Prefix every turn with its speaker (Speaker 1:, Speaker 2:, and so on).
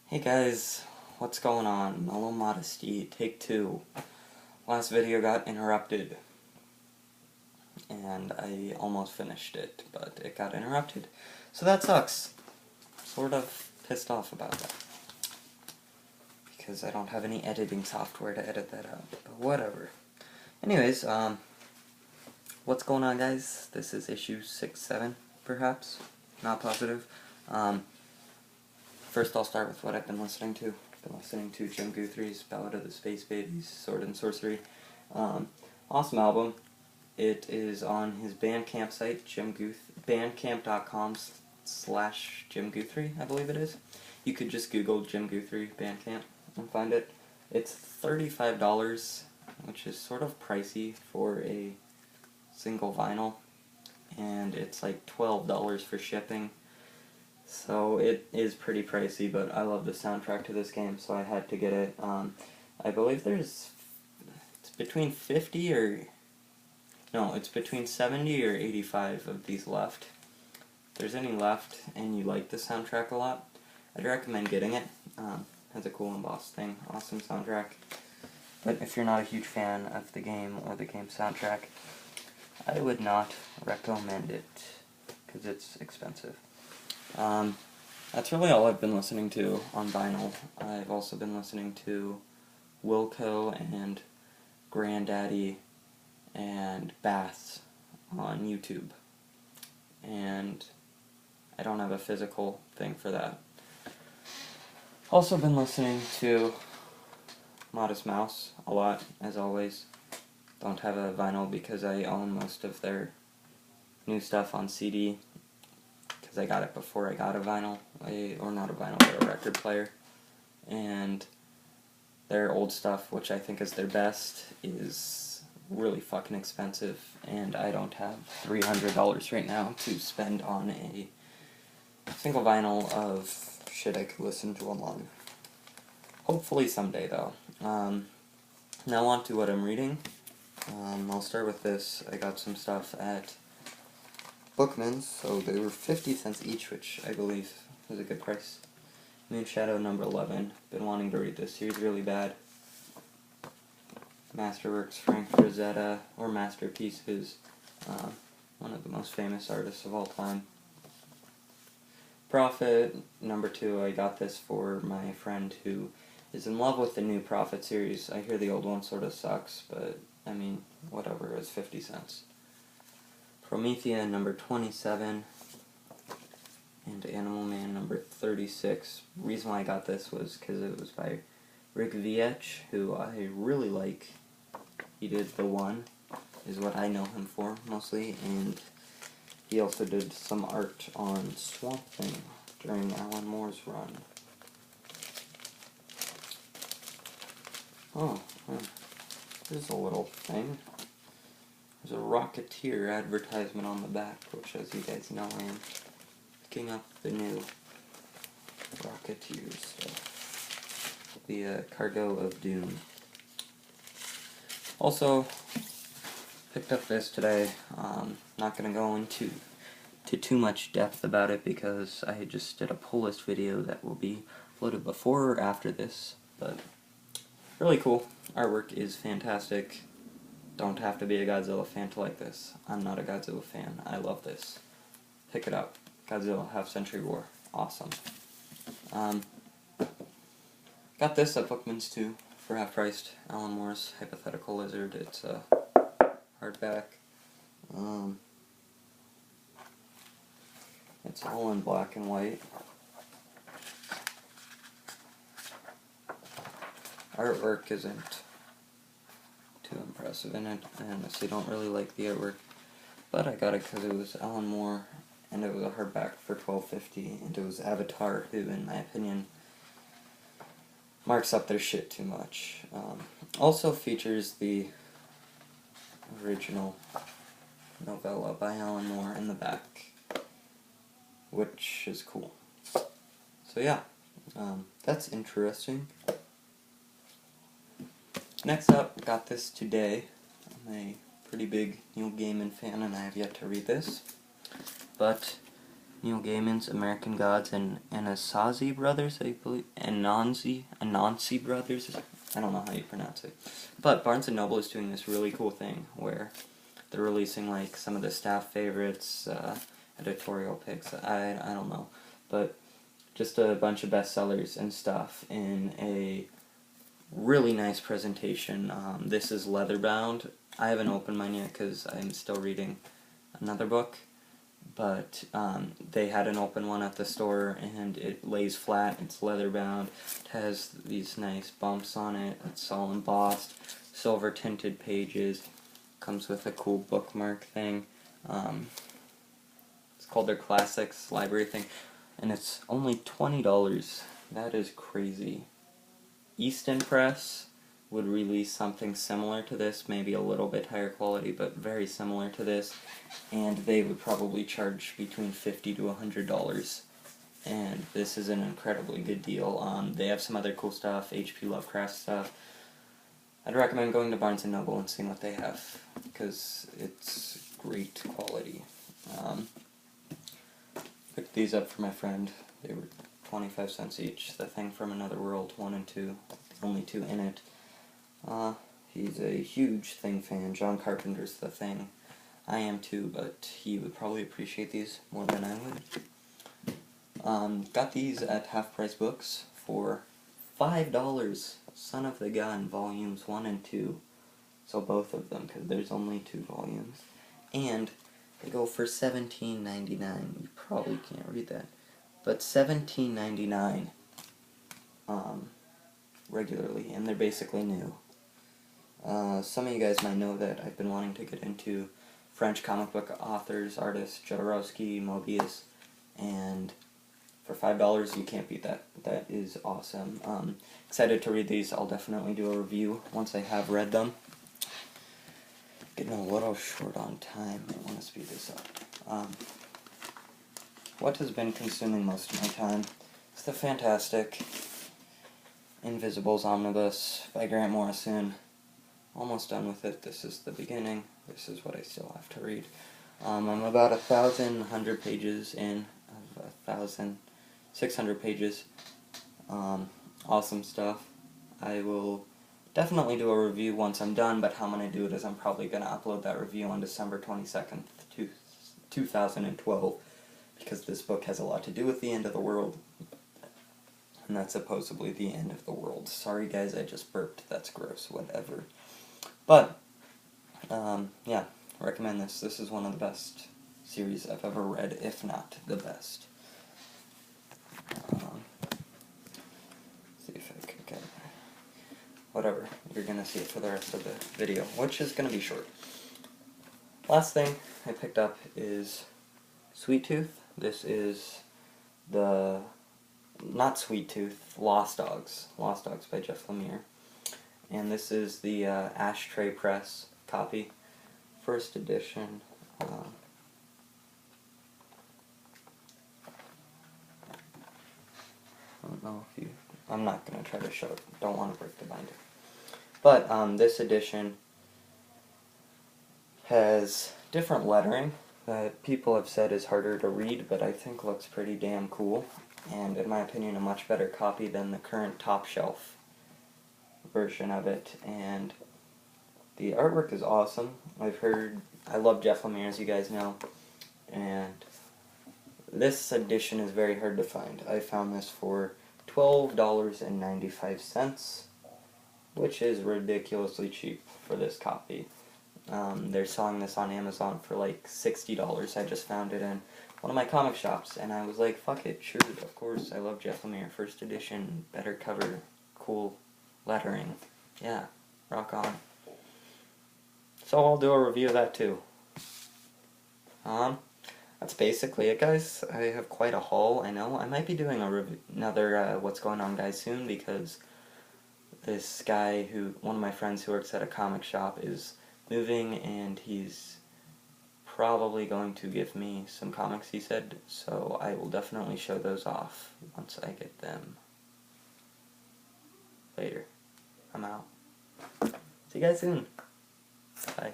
Speaker 1: Hey guys, what's going on? Mellow Modesty, take 2. Last video got interrupted, and I almost finished it, but it got interrupted. So that sucks. Sort of pissed off about that. Because I don't have any editing software to edit that out, but whatever. Anyways, what's going on, guys? This is issue 6-7, perhaps? Not positive. First I'll start with what I've been listening to. I've been listening to Jim Guthrie's Ballad of the Space Babies, Sword and Sorcery. Awesome album. It is on his Bandcamp site, bandcamp.com/Jim Guthrie, I believe it is. You could just Google Jim Guthrie Bandcamp and find it. It's $35, which is sort of pricey for a single vinyl, and it's like $12 for shipping. So it is pretty pricey, but I love the soundtrack to this game, so I had to get it. I believe it's between 50 or... No, it's between 70 or 85 of these left. If there's any left and you like the soundtrack a lot, I'd recommend getting it. Has a cool embossed thing, awesome soundtrack. But if you're not a huge fan of the game or the game soundtrack, I would not recommend it, because it's expensive. That's really all I've been listening to on vinyl. I've also been listening to Wilco and Granddaddy and Baths on YouTube. And I don't have a physical thing for that. Also been listening to Modest Mouse a lot, as always. Don't have a vinyl because I own most of their new stuff on CD. Because I got it before I got a vinyl, or not a vinyl, but a record player. And their old stuff, which I think is their best, is really fucking expensive, and I don't have $300 right now to spend on a single vinyl of shit I could listen to along. Hopefully someday, though. Now on to what I'm reading. I'll start with this. I got some stuff at Bookman's, so they were 50 cents each, which I believe was a good price. Moonshadow number 11. Been wanting to read this series really bad. Masterworks, Frank Frazetta, or Masterpieces, one of the most famous artists of all time. Prophet number 2. I got this for my friend who is in love with the new Prophet series. I hear the old one sort of sucks, but I mean, whatever, it was 50 cents. Promethea number 27, and Animal Man number 36. Reason why I got this was because it was by Rick Viech, who I really like. He did The One, is what I know him for, mostly, and he also did some art on Swamp Thing during Alan Moore's run. Oh, there's a little thing. There's a Rocketeer advertisement on the back, which, as you guys know, I am picking up the new Rocketeer stuff. The Cargo of Doom. Also, picked up this today. Not going to go into too much depth about it because I just did a pull list video that will be loaded before or after this, but really cool. Artwork is fantastic. Don't have to be a Godzilla fan to like this. I'm not a Godzilla fan. I love this. Pick it up. Godzilla Half-Century War. Awesome. Got this at Bookman's too, for half-priced. Alan Moore's Hypothetical Lizard. It's a hardback. It's all in black and white. Artwork isn't too impressive in it. I honestly don't really like the artwork, but I got it because it was Alan Moore, and it was a hardback for $12.50, and it was Avatar, who, in my opinion, marks up their shit too much. Also features the original novella by Alan Moore in the back, which is cool. So yeah, that's interesting. Next up, got this today. I'm a pretty big Neil Gaiman fan, and I have yet to read this. But Neil Gaiman's American Gods and Anasazi Brothers, I believe. Anansi Brothers. I don't know how you pronounce it. But Barnes & Noble is doing this really cool thing where they're releasing like some of the staff favorites, editorial picks, I don't know. But just a bunch of bestsellers and stuff in a really nice presentation. This is leather bound. I haven't opened mine yet because I'm still reading another book, but they had an open one at the store, and it lays flat. It's leather bound. It has these nice bumps on it. It's all embossed, silver tinted pages. Comes with a cool bookmark thing. It's called their Classics library thing, and it's only $20. That is crazy. Easton Press would release something similar to this, maybe a little bit higher quality, but very similar to this, and they would probably charge between $50 to $100. And this is an incredibly good deal. They have some other cool stuff, H.P. Lovecraft stuff. I'd recommend going to Barnes & Noble and seeing what they have, because it's great quality. Picked these up for my friend. They were 25 cents each. The Thing from Another World, 1 and 2. Only 2 in it. He's a huge Thing fan. John Carpenter's The Thing. I am too, but he would probably appreciate these more than I would. Got these at Half Price Books for $5. Son of the Gun, volumes 1 and 2. So both of them, because there's only 2 volumes. And they go for $17.99. You probably can't read that. But $17.99 regularly, and they're basically new. Some of you guys might know that I've been wanting to get into French comic book authors, artists, Jodorowsky, Mobius, and for $5 you can't beat that. That is awesome. Excited to read these. I'll definitely do a review once I have read them. Getting a little short on time. I want to speed this up. What has been consuming most of my time is the fantastic Invisibles omnibus by Grant Morrison. Almost done with it. This is the beginning. This is what I still have to read. I'm about 1,100 pages in of 1,600 pages. Awesome stuff. I will definitely do a review once I'm done, but how I'm going to do it is I'm probably going to upload that review on December 22nd, 2012, because this book has a lot to do with the end of the world. And that's supposedly the end of the world. Sorry guys, I just burped. That's gross. Whatever. But, yeah, recommend this. This is one of the best series I've ever read, if not the best. See if I can get it. Whatever. You're going to see it for the rest of the video, which is going to be short. Last thing I picked up is Sweet Tooth. This is the... not Sweet Tooth, Lost Dogs. Lost Dogs by Jeff Lemire. And this is the Ashtray Press copy. First edition. I don't know if you... I'm not going to try to show it. Don't want to break the binder. But this edition has different lettering that people have said is harder to read, but I think looks pretty damn cool. And in my opinion, a much better copy than the current top shelf version of it. And the artwork is awesome. I love Jeff Lemire, as you guys know, and this edition is very hard to find. I found this for $12.95, which is ridiculously cheap for this copy. They're selling this on Amazon for like $60. I just found it in one of my comic shops, and I was like, fuck it, sure, of course, I love Jeff Lemire. First edition, better cover, cool lettering. Yeah, rock on. So I'll do a review of that too. That's basically it, guys. I have quite a haul, I know. I might be doing another What's Going On Guys soon, because this guy one of my friends who works at a comic shop is moving, and he's probably going to give me some comics, he said, so I will definitely show those off once I get them. Later. I'm out. See you guys soon. Bye.